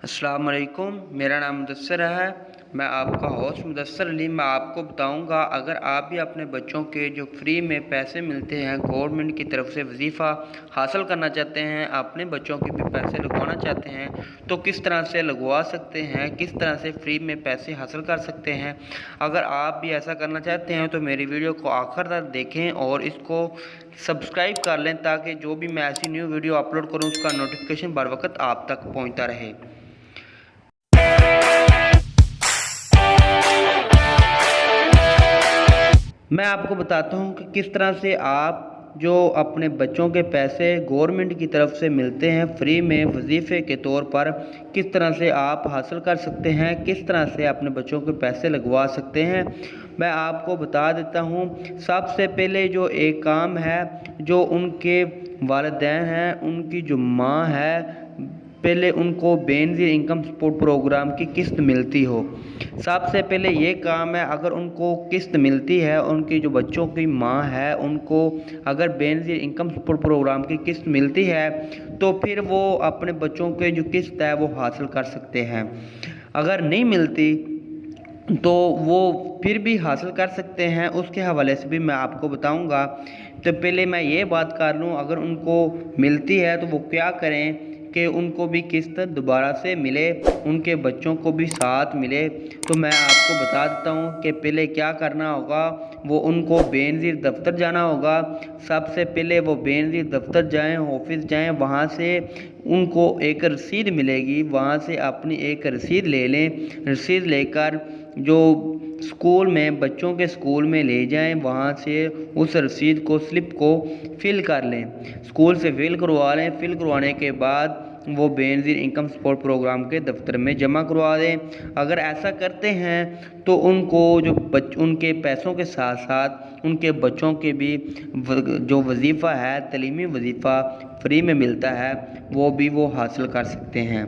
अस्सलाम वालेकुम। मेरा नाम मुदस्सर है। मैं आपका होस्ट मुदस्सर अली। मैं आपको बताऊंगा, अगर आप भी अपने बच्चों के जो फ्री में पैसे मिलते हैं गवर्नमेंट की तरफ से वजीफ़ा हासिल करना चाहते हैं, अपने बच्चों के भी पैसे लगवाना चाहते हैं, तो किस तरह से लगवा सकते हैं, किस तरह से फ्री में पैसे हासिल कर सकते हैं। अगर आप भी ऐसा करना चाहते हैं तो मेरी वीडियो को आखिर तक देखें और इसको सब्सक्राइब कर लें, ताकि जो भी मैं ऐसी न्यू वीडियो अपलोड करूँ उसका नोटिफिकेशन बर वक्त आप तक पहुँचता रहे। मैं आपको बताता हूं कि किस तरह से आप जो अपने बच्चों के पैसे गवर्नमेंट की तरफ से मिलते हैं फ्री में वजीफ़े के तौर पर, किस तरह से आप हासिल कर सकते हैं, किस तरह से अपने बच्चों के पैसे लगवा सकते हैं। मैं आपको बता देता हूं। सबसे पहले जो एक काम है, जो उनके वालिदैन हैं, उनकी जो माँ है, पहले उनको बेनज़ीर इनकम सपोर्ट प्रोग्राम की किस्त मिलती हो। सबसे पहले ये काम है, अगर उनको किस्त मिलती है, उनकी जो बच्चों की माँ है उनको अगर बेनज़ीर इनकम सपोर्ट प्रोग्राम की किस्त मिलती है, तो फिर वो अपने बच्चों के जो किस्त है वो हासिल कर सकते हैं। अगर नहीं मिलती तो वो फिर भी हासिल कर सकते हैं, उसके हवाले से भी मैं आपको बताऊंगा। तो पहले मैं ये बात कर लूँ, अगर उनको मिलती है तो वो क्या करें कि उनको भी किस्त दोबारा से मिले, उनके बच्चों को भी साथ मिले। तो मैं आपको बता देता हूँ कि पहले क्या करना होगा। वो उनको बेनज़ीर दफ्तर जाना होगा। सबसे पहले वो बेनज़ीर दफ्तर जाएं, ऑफिस जाएं, वहाँ से उनको एक रसीद मिलेगी, वहाँ से अपनी एक रसीद ले लें। रसीद लेकर जो स्कूल में, बच्चों के स्कूल में ले जाएं, वहाँ से उस रसीद को, स्लिप को फिल कर लें, स्कूल से फिल करवा लें। फिल करवाने के बाद वो बेनज़ीर इनकम सपोर्ट प्रोग्राम के दफ्तर में जमा करवा दें। अगर ऐसा करते हैं तो उनको जो उनके पैसों के साथ साथ उनके बच्चों के भी जो वजीफ़ा है, तलीमी वजीफ़ा फ्री में मिलता है, वो भी वो हासिल कर सकते हैं।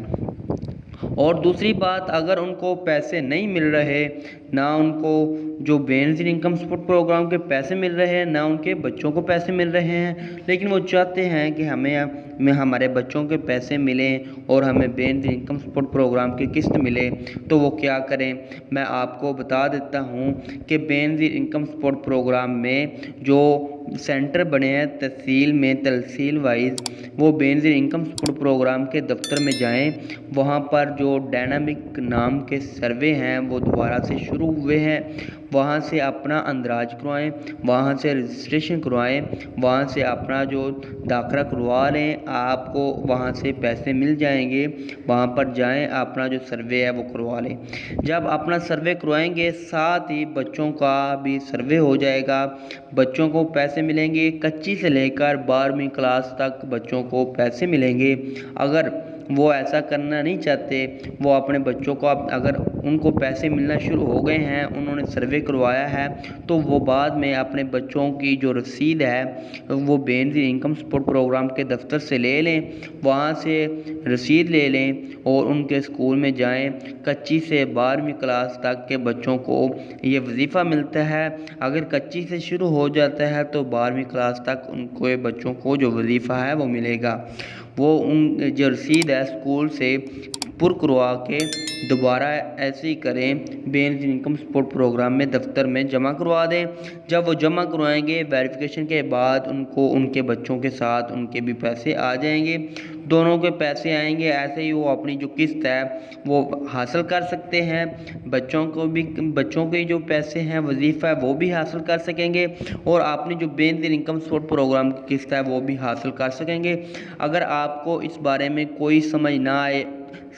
और दूसरी बात, अगर उनको पैसे नहीं मिल रहे, ना उनको जो बेनज़ीर इनकम सपोर्ट प्रोग्राम के पैसे मिल रहे हैं, ना उनके बच्चों को पैसे मिल रहे हैं, लेकिन वो चाहते हैं कि हमें हमारे बच्चों के पैसे मिलें और हमें बेनज़ीर इनकम सपोर्ट प्रोग्राम की किस्त मिले, तो वो क्या करें। मैं आपको बता देता हूँ कि बेनज़ीर इनकम सपोर्ट प्रोग्राम में जो सेंटर बने हैं तहसील में, तहसील वाइज, वो बेनज़ीर इनकम सपोर्ट प्रोग्राम के दफ्तर में जाएं। वहाँ पर जो डायनामिक नाम के सर्वे हैं वो दोबारा से शुरू हुए हैं, वहाँ से अपना अंदराज करवाएं, वहाँ से रजिस्ट्रेशन करवाएं, वहाँ से अपना जो दाखिला करवा लें, आपको वहाँ से पैसे मिल जाएंगे। वहाँ पर जाएं, अपना जो सर्वे है वो करवा लें। जब अपना सर्वे करवाएंगे, साथ ही बच्चों का भी सर्वे हो जाएगा, बच्चों को पैसे मिलेंगे। कच्ची से लेकर 12वीं क्लास तक बच्चों को पैसे मिलेंगे। अगर वो ऐसा करना नहीं चाहते, वो अपने बच्चों को, अगर उनको पैसे मिलना शुरू हो गए हैं, उन्होंने सर्वे करवाया है, तो वो बाद में अपने बच्चों की जो रसीद है वो बेनज़ीर इनकम सपोर्ट प्रोग्राम के दफ्तर से ले लें, वहाँ से रसीद ले लें और उनके स्कूल में जाएं। कच्ची से 12वीं क्लास तक के बच्चों को ये वजीफ़ा मिलता है। अगर कच्ची से शुरू हो जाता है तो 12वीं क्लास तक उनको, बच्चों को जो वजीफ़ा है वो मिलेगा। वो उन जो रसीद है स्कूल से पुर करवा के दोबारा ऐसे ही करें, बेनज़ीर इनकम सपोर्ट प्रोग्राम में दफ्तर में जमा करवा दें। जब वो जमा करवाएंगे, वेरिफिकेशन के बाद उनको, उनके बच्चों के साथ उनके भी पैसे आ जाएंगे, दोनों के पैसे आएंगे। ऐसे ही वो अपनी जो किस्त है वो हासिल कर सकते हैं। बच्चों को भी, बच्चों के जो पैसे हैं वजीफ़ा है वो भी हासिल कर सकेंगे, और आपने जो बेनज़ीर इनकम सपोर्ट प्रोग्राम की किस्त है वो भी हासिल कर सकेंगे। अगर आपको इस बारे में कोई समझ ना आए,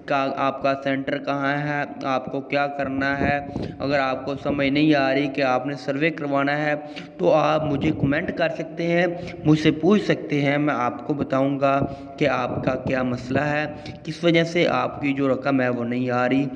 का आपका सेंटर कहाँ है, आपको क्या करना है, अगर आपको समझ नहीं आ रही कि आपने सर्वे करवाना है, तो आप मुझे कमेंट कर सकते हैं, मुझसे पूछ सकते हैं। मैं आपको बताऊंगा कि आपका क्या मसला है, किस वजह से आपकी जो रकम है वो नहीं आ रही।